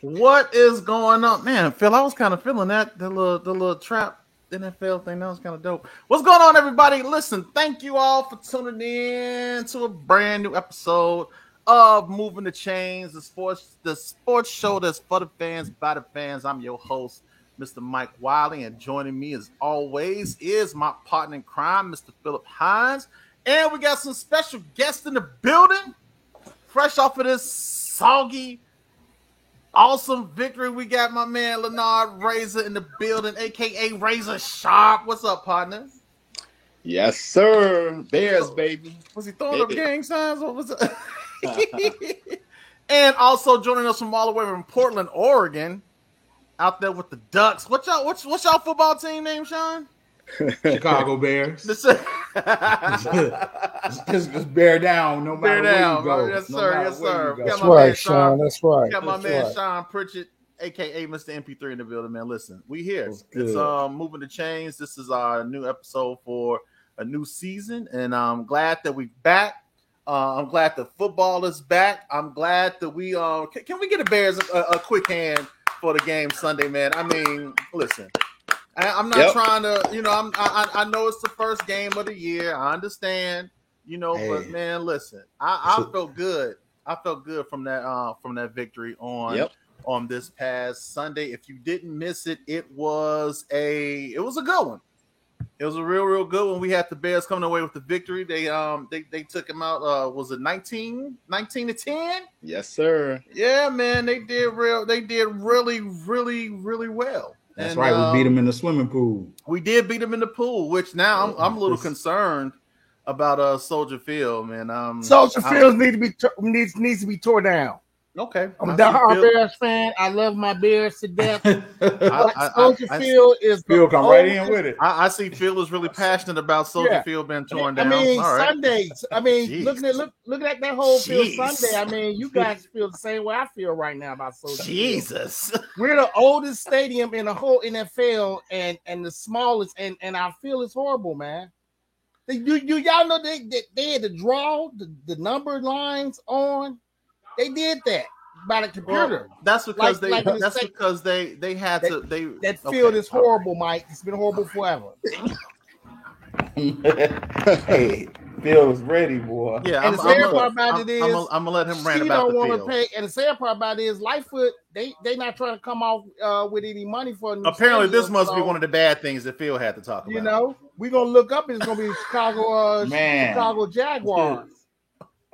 What is going on, man? Phil, I was kind of feeling that the little trap NFL thing. That was kind of dope. What's going on, everybody? Listen, thank you all for tuning in to a brand new episode of Moving the Chains, the sports show that's for the fans, by the fans. I'm your host, Mr. Mike Wiley, and joining me as always is my partner in crime, Mr. Philip Hines, and we got some special guests in the building, fresh off of this soggy. Awesome victory. We got my man Leonard Razor in the building, aka Razor Sharp. What's up, partner? Yes, sir. Bears, baby. Was he throwing up gang signs? What was it? And also joining us from all the way from Portland, Oregon, out there with the Ducks. What's y'all football team name, Sean? Chicago Bears. Just bear down, no matter where you go. Yes, sir. Yes, sir. That's right, Sean. That's right. Got my man Sean Pritchett, aka Mr. MP3 in the building, man. Listen, we here. It's Moving the Chains. This is our new episode for a new season, and I'm glad that we're back. I'm glad the football is back. I'm glad that we can we get the Bears a quick hand for the game Sunday, man? I mean, listen. I'm not trying to, I know it's the first game of the year. I understand, but man, listen, I felt good. I felt good from that victory on this past Sunday. If you didn't miss it, it was a good one. It was a real good one. We had the Bears coming away with the victory. They took them out. Was it 19-10? Yes, sir. Yeah, man, they did really well. That's right. We beat them in the swimming pool. We did beat them in the pool, which now I'm a little concerned about Soldier Field, man. Soldier Field needs to be tore down. Okay, I'm a diehard Bears fan. I love my Bears to death. Soldier Field is Phil come right in with it. I see Phil is really passionate about Soldier Field being torn down. I mean, Sundays. I mean, looking at that whole field Sunday. I mean, you guys feel the same way I feel right now about Soldier Jesus. Field. We're the oldest stadium in the whole NFL and the smallest, and I feel it's horrible, man. Y'all know they had to draw the number lines on. They did that by the computer. Well, that's because they had to. That field is horrible, Mike. It's been horrible forever. Hey, Phil is ready, boy. Yeah, and the sad part about it is I'm gonna let him rant about the field. Pay, and the sad part about it is Lightfoot. They not trying to come off with any money for. Apparently, this must be one of the bad things that Phil had to talk about. We're gonna look up. And it's gonna be Chicago Jaguars.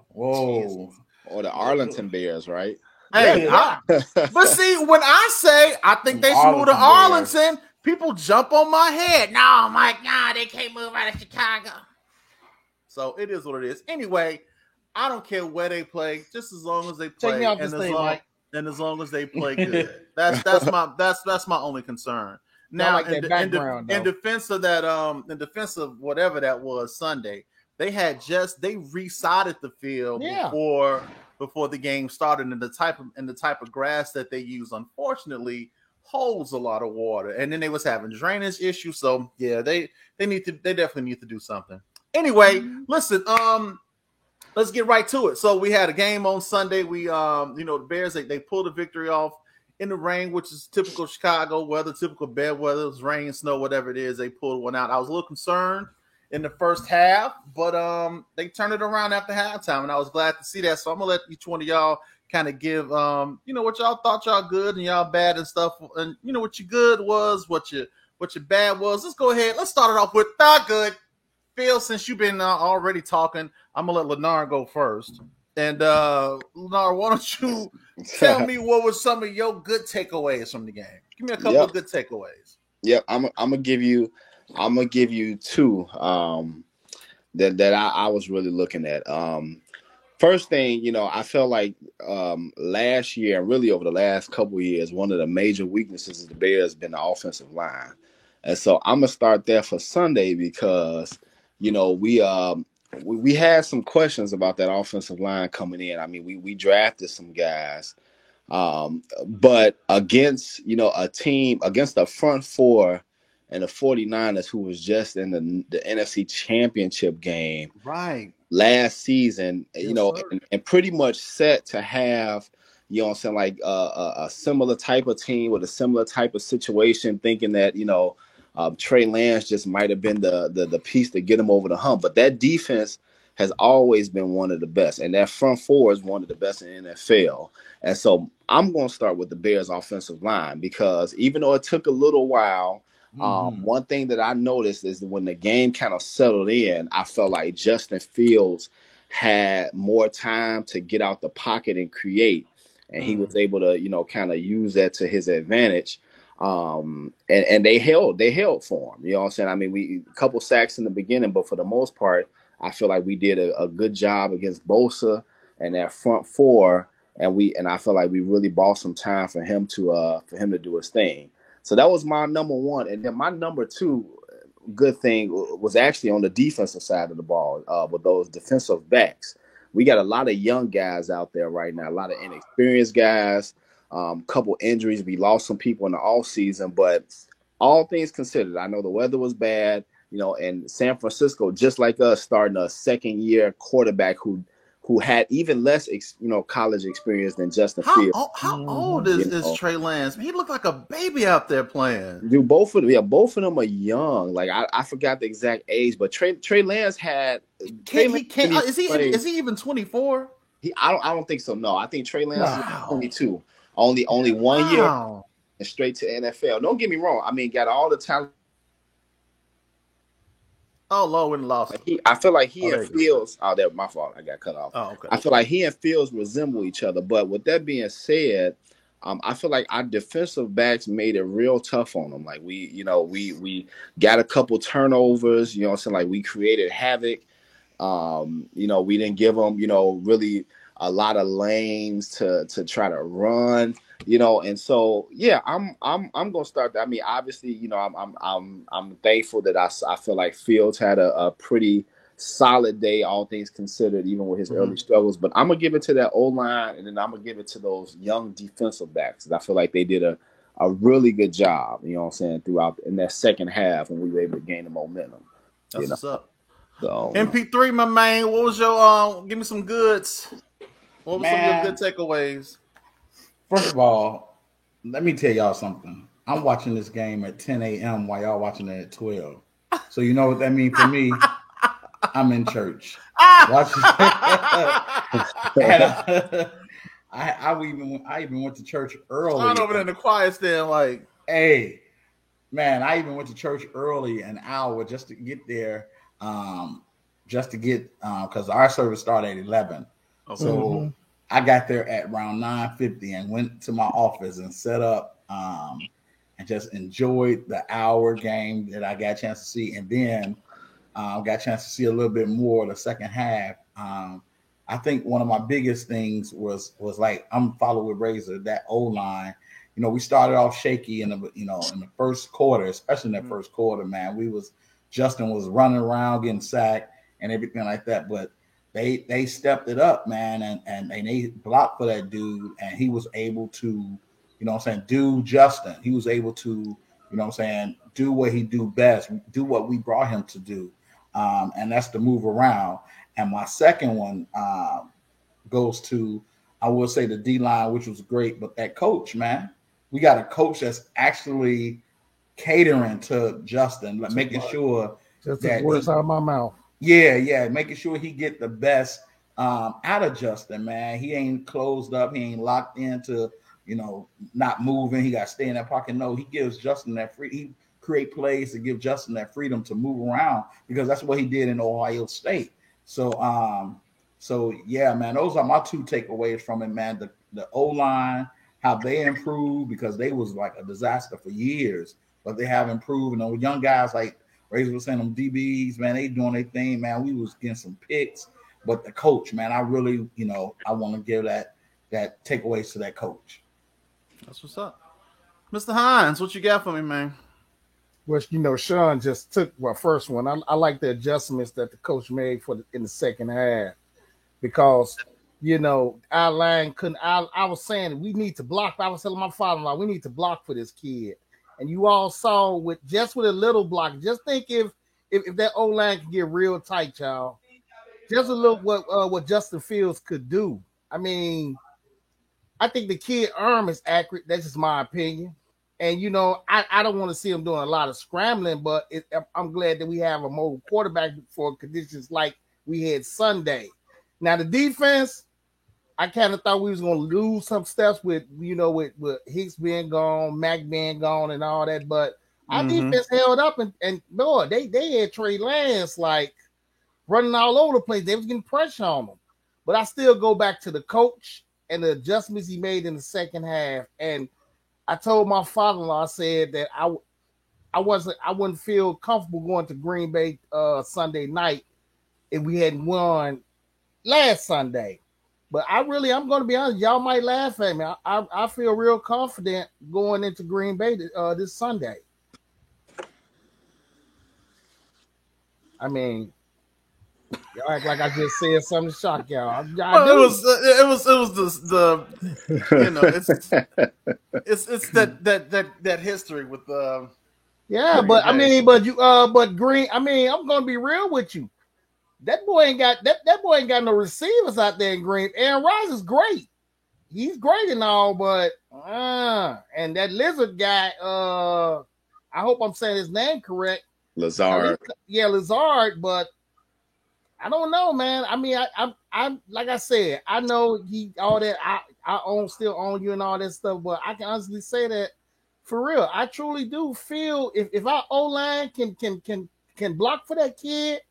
Whoa. Jesus. Or the Arlington Bears, right? Hey, but see, when I say I think they should move to Arlington, people jump on my head. No, Mike, they can't move out of Chicago. So it is what it is. Anyway, I don't care where they play, just as long as they play, and as long as they play good. That's my only concern. Now, in defense of that, in defense of whatever that was Sunday. They resided the field before the game started, and the type of grass that they use, unfortunately, holds a lot of water. And then they was having drainage issues, so yeah, they definitely need to do something. Anyway, listen, let's get right to it. So we had a game on Sunday. We the Bears they pulled a victory off in the rain, which is typical Chicago weather, typical bad weather, it was rain, snow, whatever it is. They pulled one out. I was a little concerned in the first half, but they turned it around after halftime, and I was glad to see that. So I'm gonna let each one of y'all kind of give what y'all thought y'all good and y'all bad and stuff, and what your good was, what your bad was. Let's go ahead. Let's start it off with the good. Phil, since you've been already talking, I'm gonna let Leonard go first. And Leonard, why don't you tell me what was some of your good takeaways from the game? Give me a couple of good takeaways. Yep, I'm gonna give you two that I was really looking at. First thing, I felt like last year and really over the last couple of years, one of the major weaknesses of the Bears has been the offensive line. And so I'm gonna start there for Sunday because we had some questions about that offensive line coming in. I mean, we drafted some guys, but against a team, against the front four and the 49ers, who was just in the NFC Championship game right last season, and pretty much set to have, you know what I'm saying, like a similar type of team with a similar type of situation, thinking that, you know, Trey Lance just might have been the piece to get him over the hump. But that defense has always been one of the best, and that front four is one of the best in the NFL. And so I'm going to start with the Bears offensive line, because even though it took a little while, one thing that I noticed is that when the game kind of settled in, I felt like Justin Fields had more time to get out the pocket and create, and he was able to, you know, kind of use that to his advantage. And they held for him. You know what I'm saying? I mean, we a couple sacks in the beginning, but for the most part, I feel like we did a good job against Bosa and that front four, and I feel like we really bought some time for him to do his thing. So that was my number one, and then my number two good thing was actually on the defensive side of the ball, with those defensive backs. We got a lot of young guys out there right now, a lot of inexperienced guys, couple injuries. We lost some people in the offseason, but all things considered, I know the weather was bad. You know, and San Francisco, just like us, starting a second-year quarterback who had even less, college experience than Justin Fields. How old is Trey Lance? He looked like a baby out there playing. Dude, both of them are young. Like I forgot the exact age, but Trey Lance had. Is he even 24? I don't think so. No, I think Trey Lance is 22. Only 1 year and straight to NFL. Don't get me wrong. I mean, got all the talent. Oh, Lord, we lost. I feel like he and Fields. Oh, that was my fault. I got cut off. Oh, okay. I feel like he and Fields resemble each other. But with that being said, I feel like our defensive backs made it real tough on them. Like we got a couple turnovers. You know what I'm saying? Like we created havoc. We didn't give them, really a lot of lanes to try to run. And so I'm gonna start that. I mean, obviously, I'm thankful that I feel like Fields had a pretty solid day, all things considered, even with his early struggles. But I'm gonna give it to that O-line, and then I'm gonna give it to those young defensive backs. I feel like they did a really good job, you know what I'm saying, throughout in that second half when we were able to gain the momentum. That's what's up. So MP3, my man, what was your give me some goods? What were some of your good takeaways? First of all, let me tell y'all something. I'm watching this game at 10 a.m. while y'all watching it at 12. So you know what that means for me? I'm in church. Watching. I even went to church early. I'm over there in the quiet stand like, hey, man, I even went to church early, an hour just to get there, because our service started at 11. Okay. So I got there at around 9:50 and went to my office and set up and just enjoyed the hour game that I got a chance to see, and then got a chance to see a little bit more of the second half. I think one of my biggest things was like, I'm following with Razor, that O-line. We started off shaky in the first quarter, especially in that first quarter, man. Justin was running around getting sacked and everything like that, but they stepped it up, man, and they blocked for that dude, and he was able to, do Justin. He was able to, do what he do best, do what we brought him to do, and that's to move around. And my second one goes to, I will say, the D-line, which was great, but that coach, man, we got a coach that's actually catering to Justin, like making sure just that words out of my mouth. Yeah, making sure he get the best out of Justin, man. He ain't closed up. He ain't locked into, not moving. He got to stay in that pocket. No, he gives Justin that free. He create plays to give Justin that freedom to move around, because that's what he did in Ohio State. So yeah, man, those are my two takeaways from it, man. The O-line, how they improved, because they was like a disaster for years, but they have improved. And those young guys, like Razor was saying, them DBs, man, they doing their thing, man. We was getting some picks, but the coach, man, I really, I want to give that takeaways to that coach. That's what's up. Mr. Hines, what you got for me, man? Well, Sean just took first one. I like the adjustments that the coach made in the second half, because our line couldn't. I was saying we need to block. I was telling my father-in-law we need to block for this kid, and you all saw with a little block. Just think if that O-line can get real tight, y'all. Just a little what Justin Fields could do. I mean, I think the kid arm is accurate. That's just my opinion. And, you know, I don't want to see him doing a lot of scrambling, but I'm glad that we have a mobile quarterback for conditions like we had Sunday. Now, the defense, I kind of thought we was going to lose some steps with, you know, with Hicks being gone, Mack being gone and all that. But our defense held up. And boy, they had Trey Lance, like, running all over the place. They was getting pressure on them. But I still go back to the coach and the adjustments he made in the second half. And I told my father-in-law, I said that I wouldn't feel comfortable going to Green Bay Sunday night if we hadn't won last Sunday. But I'm going to be honest, y'all might laugh at me. I feel real confident going into Green Bay this Sunday. I mean, y'all act like I just said something to shock y'all. Well, it was the you know, it's that history with yeah, but I mean, but Green. I mean, I'm gonna be real with you. That boy ain't got no receivers out there in Green. Aaron Rodgers is great. He's great and all, but and that Lizard guy. I hope I'm saying his name correct. Lazard. Yeah, Lazard, but I don't know, man. I mean, I'm like I said, I know he all that. I still own you and all that stuff, but I can honestly say that for real. I truly do feel if our O-line can block for that kid,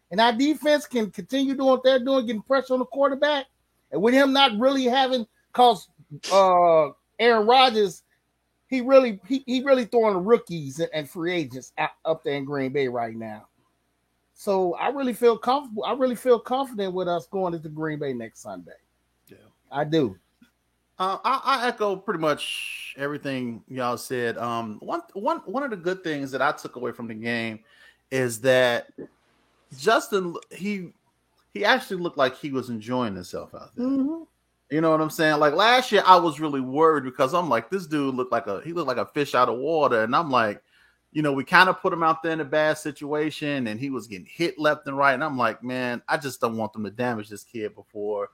and our defense can continue doing what they're doing, getting pressure on the quarterback, and with him not really having, cause Aaron Rodgers. He really throwing the rookies and free agents up there in Green Bay right now. So I really feel comfortable. I really feel confident with us going into Green Bay next Sunday. Yeah, I do. I echo pretty much everything y'all said. One of the good things that I took away from the game is that Justin he actually looked like he was enjoying himself out there. Mm-hmm. You know what I'm saying? Like last year, I was really worried because I'm like, this dude looked like a fish out of water, and I'm like, you know, we kind of put him out there in a bad situation, and he was getting hit left and right, and I'm like, man, I just don't want them to damage this kid before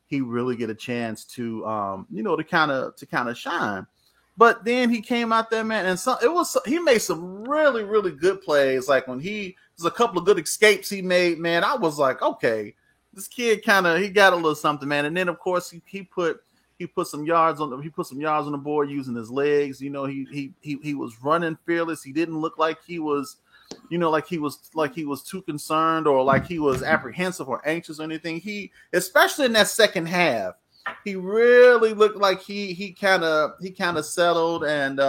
he really get a chance to, you know, to kind of shine. But then he came out there, man, and he made some really, really good plays. Like when there's a couple of good escapes he made, man. I was like, okay. This kid he got a little something, man. And then of course he put some yards on the board using his legs. You know, he was running fearless. He didn't look like he was, you know, like he was too concerned or like he was apprehensive or anxious or anything. He, especially in that second half, he really looked like he kind of settled and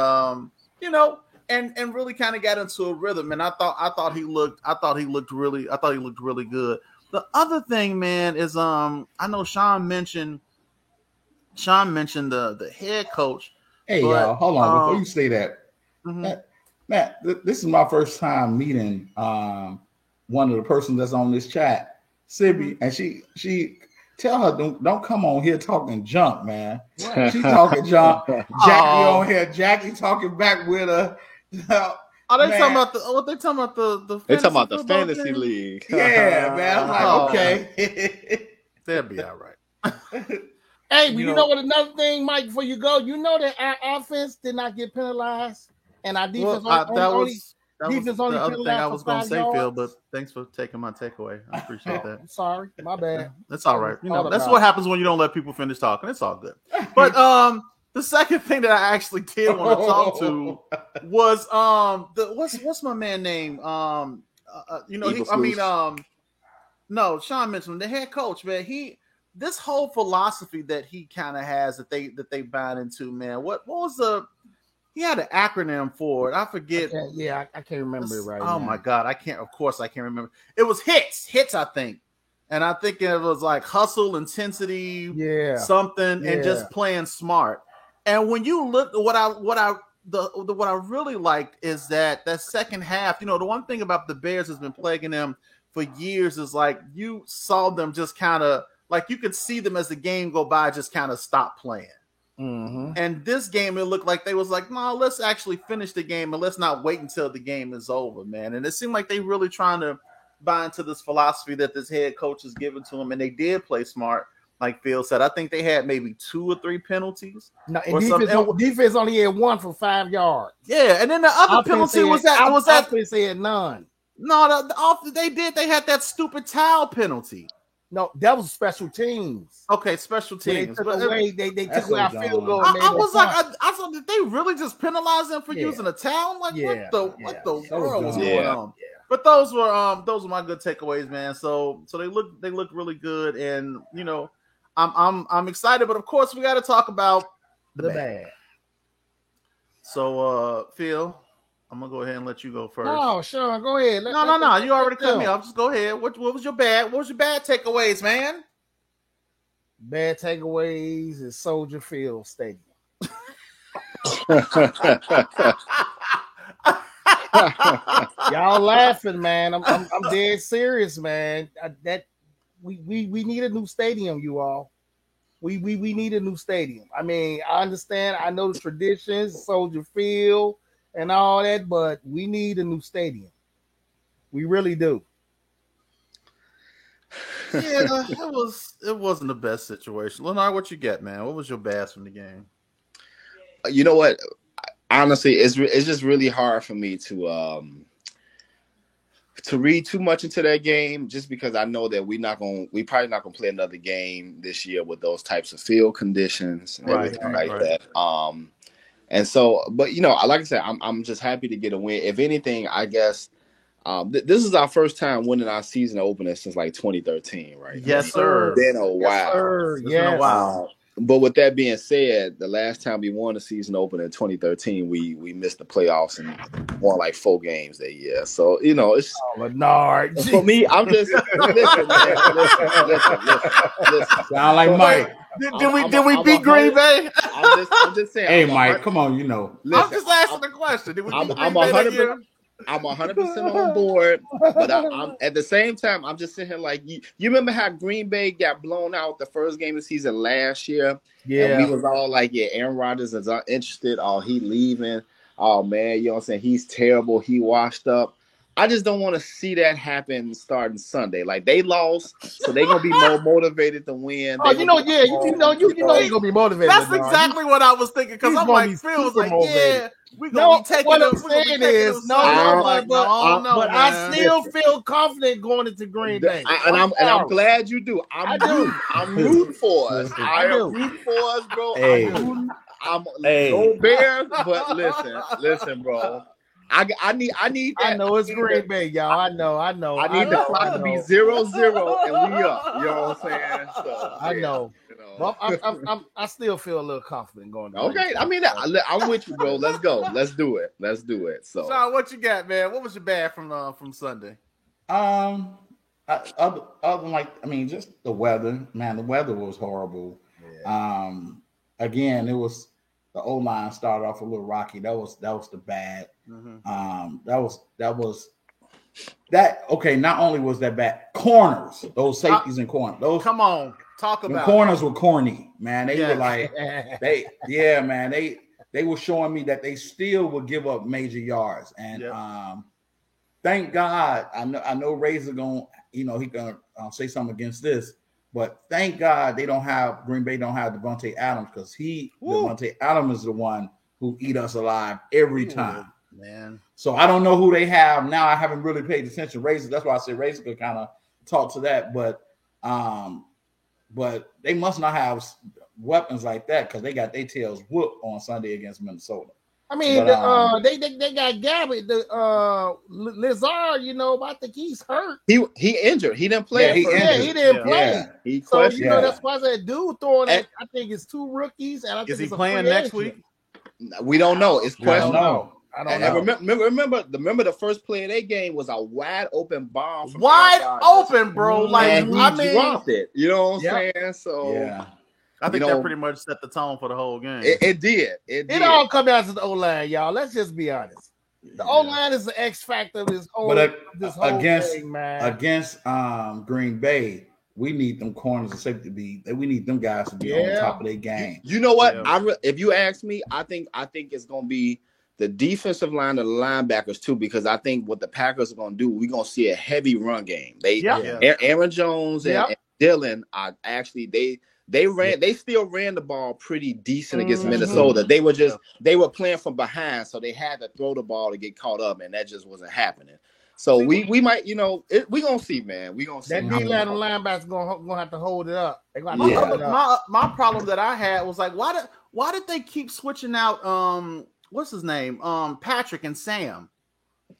you know, and really kind of got into a rhythm. And I thought he looked really good. The other thing, man, is I know Sean mentioned the head coach. Hey, y'all, hold on before you say that. Mm-hmm. Matt, this is my first time meeting one of the persons that's on this chat, Sibby, and she tell her don't come on here talking junk, man. She talking junk. Jackie on here, Jackie talking back with her. Are they talking about what they talking about the they talking about the fantasy league? Yeah, man. I'm like, okay. They'll be all right. Hey, but you know what? Another thing, Mike, before you go, you know that our offense did not get penalized, and our defense that was the other thing I was going to say, Phil. But thanks for taking my takeaway. I appreciate that. I'm sorry, my bad. That's all right. You know, that's what happens when you don't let people finish talking. It's all good. But the second thing that I actually did want to talk to was what's my man name? You know, no, Sean mentioned the head coach, man. This whole philosophy that he kind of has that they buy into, man. What was he had an acronym for it. I forget. I can't remember it right now. Oh my God, I can't remember. It was hits, I think. And I think it was like hustle, intensity, something, and just playing smart. And when you look, what I really liked is that second half. You know, the one thing about the Bears has been plaguing them for years is like you saw them just kind of like you could see them as the game go by, just kind of stop playing. Mm-hmm. And this game, it looked like they was like, no, let's actually finish the game and let's not wait until the game is over, man. And it seemed like they really trying to buy into this philosophy that this head coach is giving to them, and they did play smart. like Phil said, I think they had maybe 2 or 3 penalties. No, and defense only had 1 for 5 yards. Yeah, and then the other penalty was that offense had none. No, they had that stupid towel penalty. No, that was special teams. Okay, special teams. They took away our field goal. I was like, I thought, did they really just penalize them for using a towel? Like, what the world was going on? Yeah. But those were my good takeaways, man. So they look really good, and you know, I'm excited. But of course, we got to talk about the bad. So, Phil, I'm gonna go ahead and let you go first. Oh, sure, go ahead. No. You already cut me off. Just go ahead. What was your bad? What was your bad takeaways, man? Bad takeaways is Soldier Field Stadium. Y'all laughing, man. I'm dead serious, man. We need a new stadium, you all. We need a new stadium. I mean, I understand. I know the traditions, Soldier Field, and all that, but we need a new stadium. We really do. Yeah, it wasn't the best situation. Leonard, what you get, man? What was your bad from the game? You know what? Honestly, it's just really hard for me to read too much into that game, just because I know that we probably not gonna play another game this year with those types of field conditions and everything like that. And so, but you know, like I said, I'm just happy to get a win. If anything, I guess this is our first time winning our season opener since like 2013, right? Yes, sir. It's been a while. Yes, been a while. But with that being said, the last time we won a season opener in 2013, we missed the playoffs and won like 4 games that year. So you know, it's Leonard. For me, I'm just listen. Sound like Mike. Did we beat Green Bay? I'm just saying. Hey, Mike, come on, you know. Listen, I'm just asking the question. Did we beat Green Bay that year? I'm 100% on board, but I'm at the same time, I'm just sitting here like, you remember how Green Bay got blown out the first game of the season last year? Yeah. And we was all like, yeah, Aaron Rodgers is uninterested. Oh, he leaving. Oh, man, you know what I'm saying? He's terrible. He washed up. I just don't want to see that happen starting Sunday. Like, they lost, so they're going to be more motivated to win. Oh, you know you're going to be motivated. That's exactly what I was thinking, because I'm like, Phil's like, yeah. We're gonna be taking what I'm saying is, but I still feel confident going into Green Bay. I'm glad you do. I'm rooting for us. I am rooting for us, bro. Hey. Go Bears, but listen, bro. I need that. I know it's Green Bay, y'all. I know. I need the clock to be 0-0 and we up. You know what I'm saying? So I know. Well, I still feel a little confident going. Okay, I mean, I'm with you, bro. Let's go. Let's do it. So, Sean, what you got, man? What was your bad from Sunday? Other than like, I mean, just the weather. Man, the weather was horrible. Yeah. Again, it was the O-line started off a little rocky. That was the bad. Mm-hmm. That. Okay, not only was that bad, corners, those safeties and corners. Those come on. Talk about corners were corny, man. They were like, they were showing me that they still would give up major yards. And thank God, I know Razor gonna, he gonna say something against this, but thank God Green Bay don't have Devontae Adams, because Devontae Adams is the one who eat us alive every time, man. So I don't know who they have now. I haven't really paid attention. Razor, that's why I said Razor could kind of talk to that, but they must not have weapons like that, because they got their tails whooped on Sunday against Minnesota. I mean, they got Gabby, Lazard. I think he's hurt. He injured. He didn't play. He didn't play. He so that's why that dude throwing it. I think it's 2 rookies. And I think is he playing next week? We don't know. It's questionable. I don't know. Remember the first play of their game was a wide open bomb. Wide open, bro. Like, he dropped it. You know what I'm saying? So I think that pretty much set the tone for the whole game. It did. It all come down to the O-line, y'all. Let's just be honest. The O-line is the X factor of this whole thing, man. Against Green Bay, we need them corners and safety to be. We need them guys to be on the top of their game. You know what? If you ask me, I think it's gonna be the defensive line and the linebackers too, because I think what the Packers are going to do, we're going to see a heavy run game. Aaron Jones and Dillon are actually they still ran the ball pretty decent against Minnesota. They were playing from behind, so they had to throw the ball to get caught up, and that just wasn't happening. So we might, we gonna see, man. We gonna see. That D-line linebackers gonna have to hold it up. My problem that I had was like, why did they keep switching out what's his name? Patrick and Sam.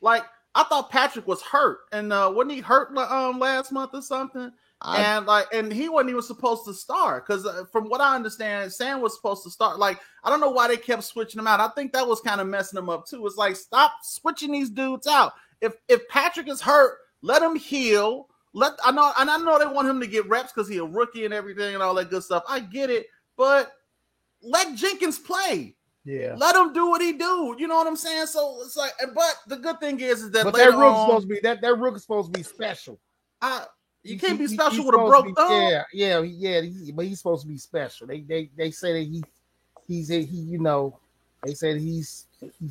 Like, I thought Patrick was hurt, and wasn't he hurt last month or something? And he wasn't even supposed to start because from what I understand, Sam was supposed to start. Like, I don't know why they kept switching them out. I think that was kind of messing them up too. It's like, stop switching these dudes out. If Patrick is hurt, let him heal. I know they want him to get reps because he's a rookie and everything and all that good stuff. I get it, but let Jenkins play. Yeah, let him do what he do. You know what I'm saying? So it's like, but the good thing is that that rook's supposed to be special. You can't be special with a broke thumb. Yeah. But he's supposed to be special. They say that they said he's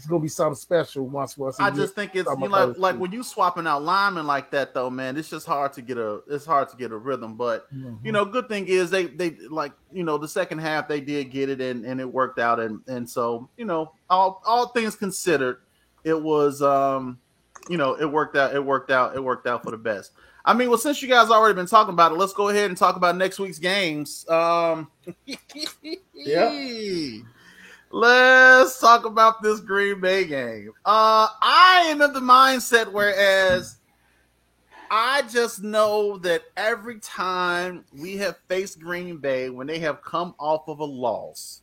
gonna be something special once. I just think it's like when you swapping out linemen like that though, man, it's just hard to get a rhythm. But good thing is they like the second half they did get it and it worked out and so all things considered, it was it worked out for the best. I mean, well, since you guys already been talking about it, let's go ahead and talk about next week's games. Let's talk about this Green Bay game. I am in the mindset whereas I just know that every time we have faced Green Bay, when they have come off of a loss,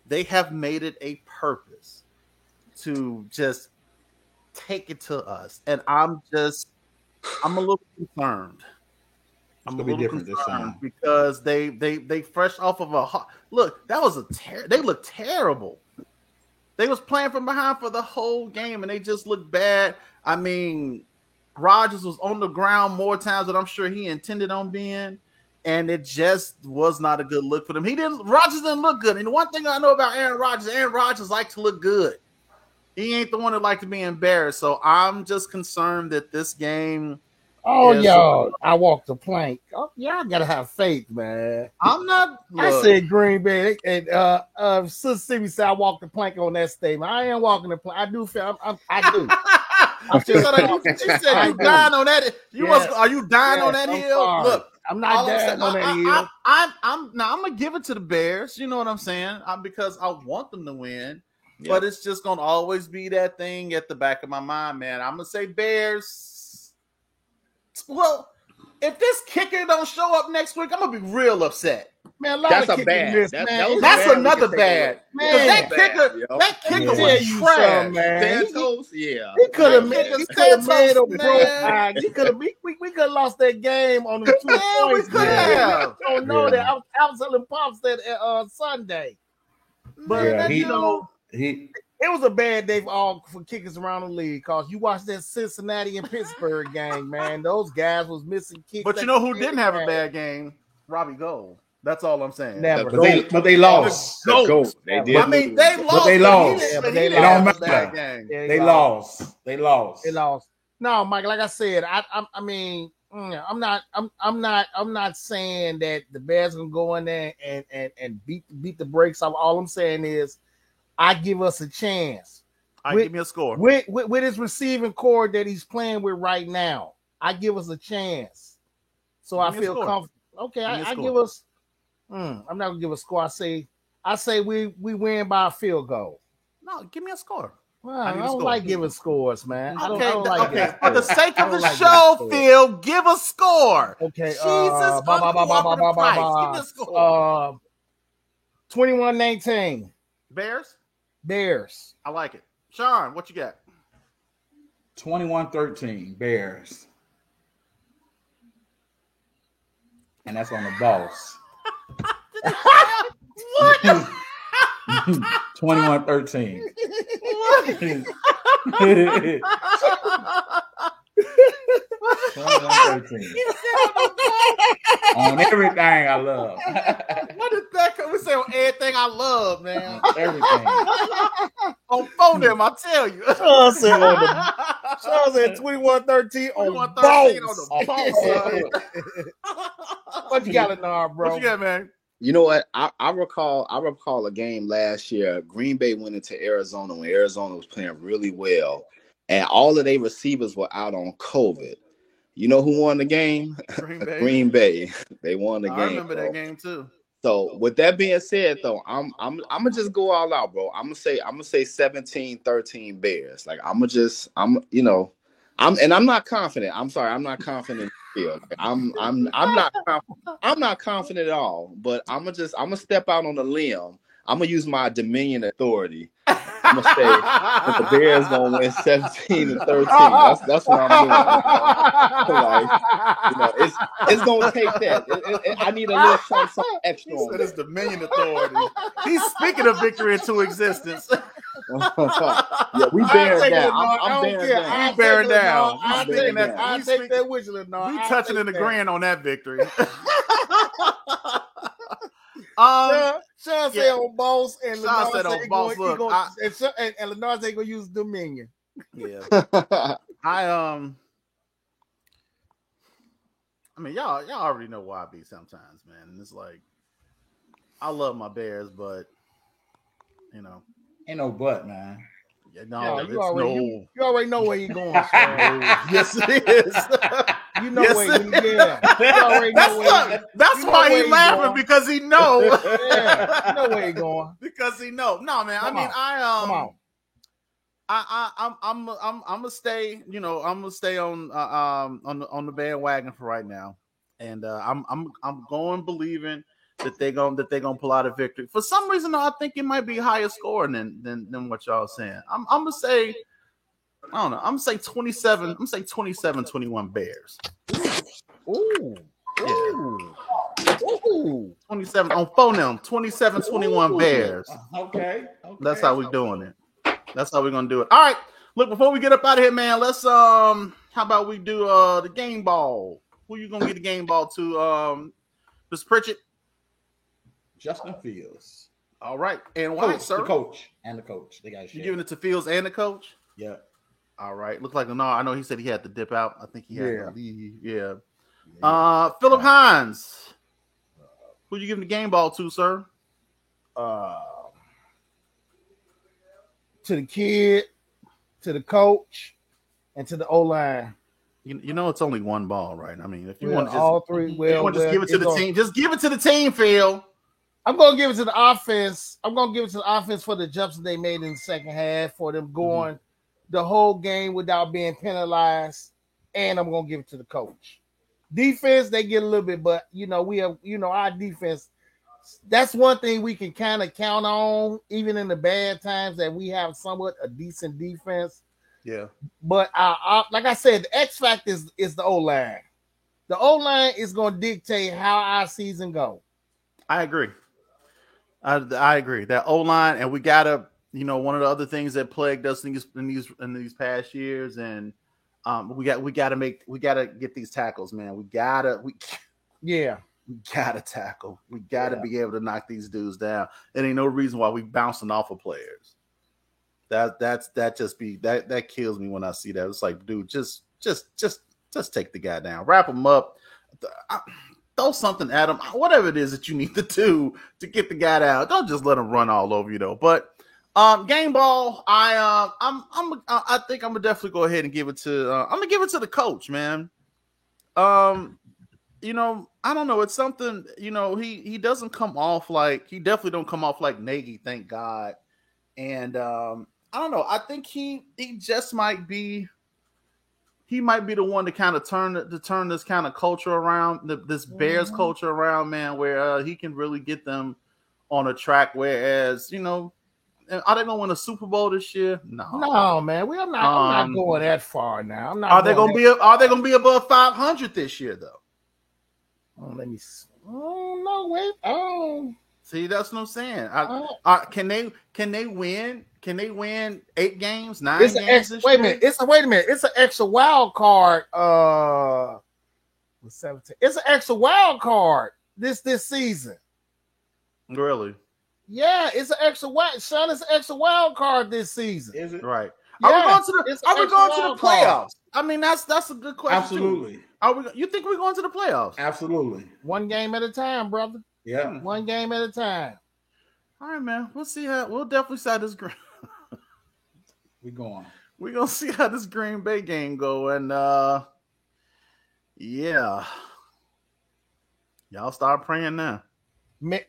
they have made it a purpose to just take it to us. And I'm a little concerned. I'm a little concerned because they fresh off of a look. That was they looked terrible. They was playing from behind for the whole game, and they just looked bad. I mean, Rodgers was on the ground more times than I'm sure he intended on being, and it just was not a good look for them. Rodgers didn't look good. And the one thing I know about Aaron Rodgers likes to look good. He ain't the one that like to be embarrassed. So I'm just concerned that this game. Oh, y'all, I walked the plank. Oh, y'all gotta have faith, man. I'm not. I said Green Bay, and Sister Stevie said I walked the plank on that statement. I ain't walking the plank. I do feel. I do. She said you dying on that. Are you dying on that hill? Sorry. Look, I'm not dying on that hill. I'm gonna give it to the Bears. You know what I'm saying? Because I want them to win. Yep. But it's just gonna always be that thing at the back of my mind, man. I'm gonna say Bears. Well, if this kicker don't show up next week, I'm gonna be real upset. Man, that's a bad. That's another bad. Man, that kicker was trash, man. He could have made a man. We could have lost that game on the 2 points. We could have. I don't know that. I was telling Pops that Sunday, but it was a bad day for kickers around the league because you watched that Cincinnati and Pittsburgh game, man. Those guys was missing kicks. But you know who didn't have a bad game? Robbie Gould. That's all I'm saying. But they lost. They did. I mean, they lost. But they lost. They don't matter. They lost. No, Mike. Like I said, I mean, I'm not saying that the Bears gonna go in there and beat the brakes off. All I'm saying is, I give us a chance. Give me a score with his receiving core that he's playing with right now. I give us a chance. So I feel comfortable. Okay, I give us. I'm not gonna give a score. I say we win by a field goal. No, give me a score. Well, I don't like giving scores, man. Okay, I don't like okay. For the sake of the show, Phil, give a score. Okay, Jesus, uncooperative Christ. Give me a score. 21-19. Bears. I like it. Sean, what you got? 21-13. Bears. And that's on the boss. What? 21-13. 21-13. On everything I love. What did that come? We say on everything I love, man. Everything. On phone them, I tell you. Sean said 21-13 on balls. What you got, Leonard, bro? What you got, man? You know what? I recall a game last year. Green Bay went into Arizona when Arizona was playing really well, and all of their receivers were out on COVID. You know who won the game? Green Bay. They won the game. I remember that game too. So with that being said, though, I'm gonna just go all out, bro. I'm gonna say 17-13 Bears. Like I'm not confident. I'm sorry, I'm not confident in the field. I'm not confident at all. But I'm gonna step out on a limb. I'm gonna use my Dominion authority. I'm gonna say that the Bears gonna win 17-13. That's what I'm doing. It's gonna take that. I need a little something extra. He said it's Dominion authority. He's speaking of victory into existence. Yeah, we bearing down. I'm bearing down. I'll take that with you, Leonard. We touching and agreeing on that victory. Sean said on boss, and Sean said on boss. Look, and Leonard ain't gonna use Dominion. Yeah, I mean, y'all already know why I be sometimes, man. And it's like, I love my Bears, but ain't no but, man. Yeah, no, you already know where you're going. Yes, it is. You know where you already know that's why he's laughing, because he know. Yeah, you know where you're going. Because he know. No, man. Come on. I'm gonna stay. I'm gonna stay on the bandwagon for right now, and I'm going believing that they're gonna pull out a victory. For some reason, I think it might be higher scoring than what y'all saying. I'm gonna say, I don't know. I'm gonna say 27. I'm gonna say 27-21 Bears. Ooh. Yeah. Ooh. 27 on phone them. 27-21 Bears. Okay. That's how we doing it. That's how we're gonna do it. All right. Look, before we get up out of here, man, let's how about we do the game ball? Who you gonna get the game ball to? Mr. Pritchett? Justin Fields. All right. And why, sir? The coach. They got you giving it to Fields and the coach? Yeah. All right. Looks like I know he said he had to dip out. I think he had to leave. Yeah. Philip Hines. Who you giving the game ball to, sir? To the kid, to the coach, and to the O-line. You know it's only one ball, right? I mean, if you want all three, just give it to the team. Just give it to the team, Phil. I'm gonna give it to the offense. I'm gonna give it to the offense for the jumps that they made in the second half, for them going the whole game without being penalized, and I'm gonna give it to the coach. Defense, they get a little bit, but we have our defense. That's one thing we can kind of count on, even in the bad times, that we have somewhat a decent defense. Yeah. But like I said, the X factor is the O-line. The O-line is going to dictate how our season go. I agree. I agree. That O-line, and we gotta, one of the other things that plagued us in these past years, and we gotta get these tackles, man. We gotta tackle. We gotta be able to knock these dudes down. There ain't no reason why we bouncing off of players. That kills me when I see that. It's like, dude, just take the guy down, wrap him up, throw something at him, whatever it is that you need to do to get the guy out. Don't just let him run all over you, though. But game ball, I think I'm gonna definitely go ahead and give it to. I'm gonna give it to the coach, man. I don't know. It's something. He doesn't come off like he definitely don't come off like Nagy. Thank God. And I don't know. I think he just might be. He might be the one to kind of turn this kind of culture around, this Bears culture around, man, where he can really get them on a track. Whereas, are they gonna win a Super Bowl this year? No, man. I'm not going that far now. I'm not. Are they gonna be above 500 this year though? Oh, let me. Oh no, wait. Oh, see, that's what I'm saying. Can they win? Can they win 8 games, 9 games? Wait a minute. It's an extra wild card. 17. It's an extra wild card this season. Really? Yeah, it's an extra wild. Son, it's an extra wild card this season. Is it Right? Yeah, Are we going to the playoffs? I mean, that's a good question. Absolutely. Too. You think we're going to the playoffs? Absolutely. One game at a time, brother. Yeah. One game at a time. All right, man. We'll see we'll definitely see how this We're going. We're gonna see how this Green Bay game go, and yeah, y'all start praying now.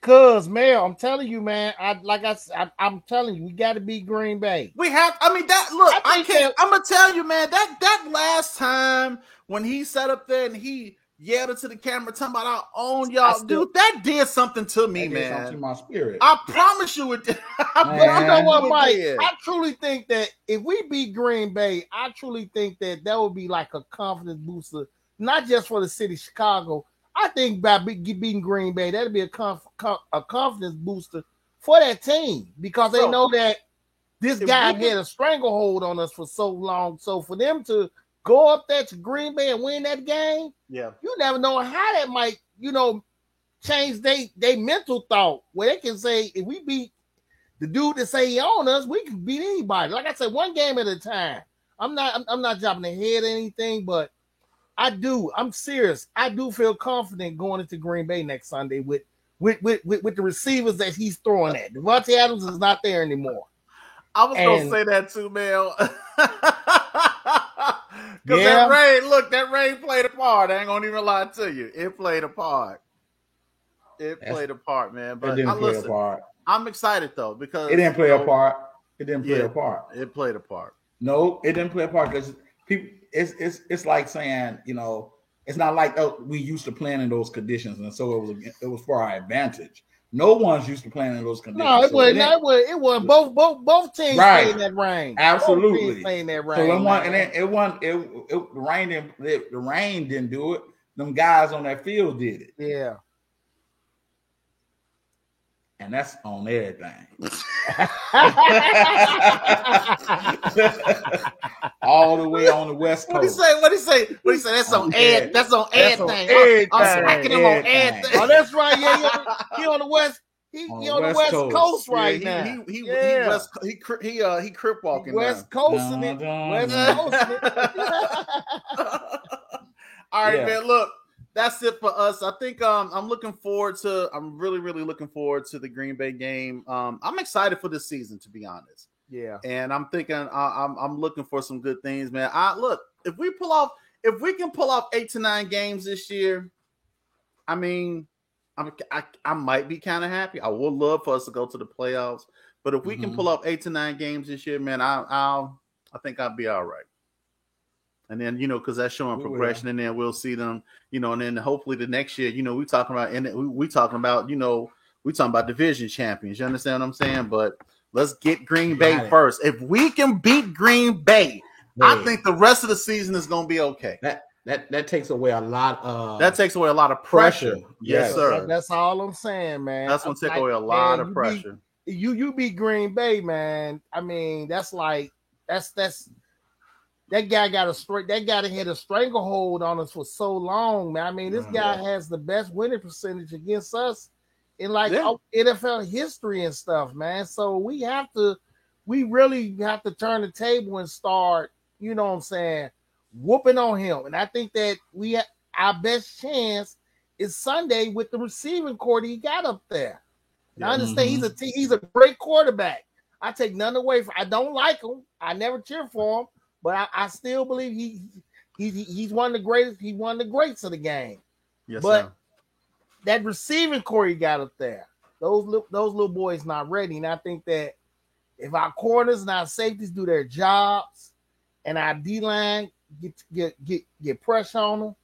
Cause Mel, I'm telling you, man. I'm telling you, we got to beat Green Bay. We have. I mean, that look. I'm gonna tell you, man. That last time when he sat up there and he yelled into the camera, talking about our own y'all, dude, that did something to me, man. Something to my spirit. I promise you it did. But you know what, Mike? I truly think that if we beat Green Bay, I truly think that would be like a confidence booster, not just for the city of Chicago. I think by beating Green Bay, that'd be a confidence booster for that team because they know that this guy had a stranglehold on us for so long. So for them to go up there to Green Bay and win that game, yeah, you never know how that might, change they mental thought where they can say, if we beat the dude that say he own us, we can beat anybody. Like I said, one game at a time. I'm not jumping ahead or anything, but I'm serious. I do feel confident going into Green Bay next Sunday with the receivers that he's throwing at. Devontae Adams is not there anymore. I was gonna say that too, Mel. Because that rain played a part. I ain't gonna even lie to you. It played a part. It played a part, man. But it didn't play a part. I'm excited though because it didn't play a part. It didn't play a part. It played a part. No, it didn't play a part because people. It's like saying, it's not like we used to playing in those conditions, and so it was for our advantage. No one's used to playing in those conditions. No, it wasn't. Both teams playing that rain. Absolutely, both teams playing that rain. So the rain didn't do it. Them guys on that field did it. Yeah. And that's on everything. All the way on the West Coast. What he say? That's on everything. That's on everything. I'm smacking him on everything. Oh, that's right. Yeah, he on the West. He on the West Coast right now. He crip walking. West Coasting it. West Coasting it. All right, man. Look. That's it for us. I think I'm really, really looking forward to the Green Bay game. I'm excited for this season, to be honest. Yeah. And I'm thinking I'm looking for some good things, man. If we can pull off 8 to 9 games this year, I mean, I might be kind of happy. I would love for us to go to the playoffs, but if we can pull off 8 to 9 games this year, man, I think I'll be all right. And then, because that's showing progression, and then we'll see them, and then hopefully the next year, we talking about division champions. You understand what I'm saying? But let's get Green Bay first. If we can beat Green Bay, I think the rest of the season is going to be okay. That takes away a lot of pressure. Yes, sir. That's all I'm saying, man. That's going to take away a lot of pressure. You beat Green Bay, man. I mean, that's that guy had a stranglehold on us for so long, man. I mean, this guy has the best winning percentage against us in NFL history and stuff, man. So we really have to turn the table and start, whooping on him. And I think that our best chance is Sunday with the receiving core he got up there. Yeah. I understand he's a great quarterback. I take none away from. I don't like him. I never cheer for him. But I still believe he's one of the greatest. He's one of the greats of the game. Yes, but sir. That receiving core he got up there, those little boys not ready. And I think that if our corners and our safeties do their jobs, and our D-line get pressure on them,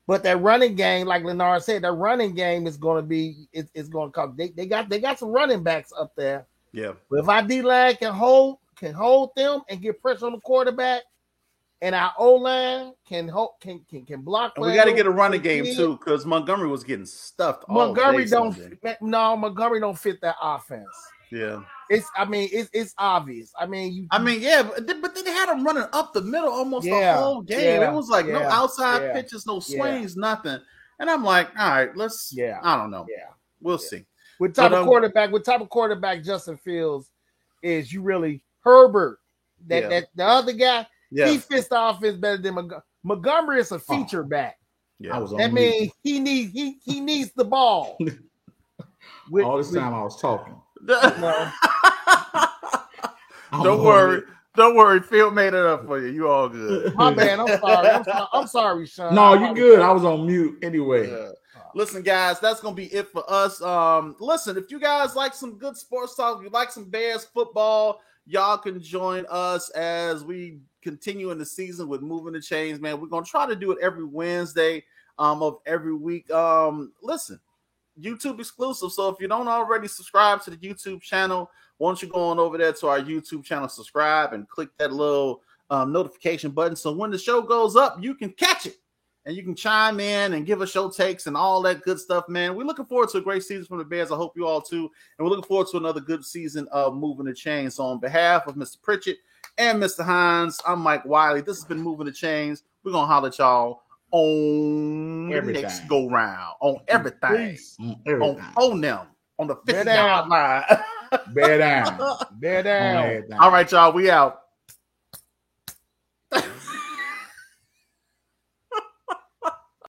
but that running game, like Leonard said, that running game is going to be it's going to come. They got some running backs up there. Yeah. But if our D-line can hold them and get pressure on the quarterback, and our O-line can block. And we got to get a running game too, because Montgomery was getting stuffed. Montgomery don't fit that offense. Yeah. It's obvious. I mean, but they had him running up the middle almost the whole game. It was like no outside pitches, no swings, nothing. And I'm like, all right, let's. I don't know. Yeah, we'll see. What type of quarterback Justin Fields is? You really Herbert? That the other guy, he fits the offense better than Montgomery. Is a feature back. Yeah, that means he needs the ball. All this time I was talking. Don't worry. Phil made it up for you. You all good. My bad. I'm sorry. I'm sorry, Sean. No, you good. I was on mute anyway. Yeah. Listen, guys, that's gonna be it for us. Listen, if you guys like some good sports talk, if you like some Bears football, y'all can join us as we continue in the season with Moving the Chains, man. We're gonna try to do it every Wednesday of every week. Listen, YouTube exclusive. So if you don't already subscribe to the YouTube channel, why don't you go on over there to our YouTube channel, subscribe, and click that little notification button. So when the show goes up, you can catch it and you can chime in and give us your takes and all that good stuff, man. We're looking forward to a great season from the Bears. I hope you all too. And we're looking forward to another good season of Moving the Chains. So on behalf of Mr. Pritchett and Mr. Hines, I'm Mike Wiley. This has been Moving the Chains. We're going to holler at y'all on everything. Next go round, on everything, on them, on the 50-yard line. Bear down. All right, y'all, we out.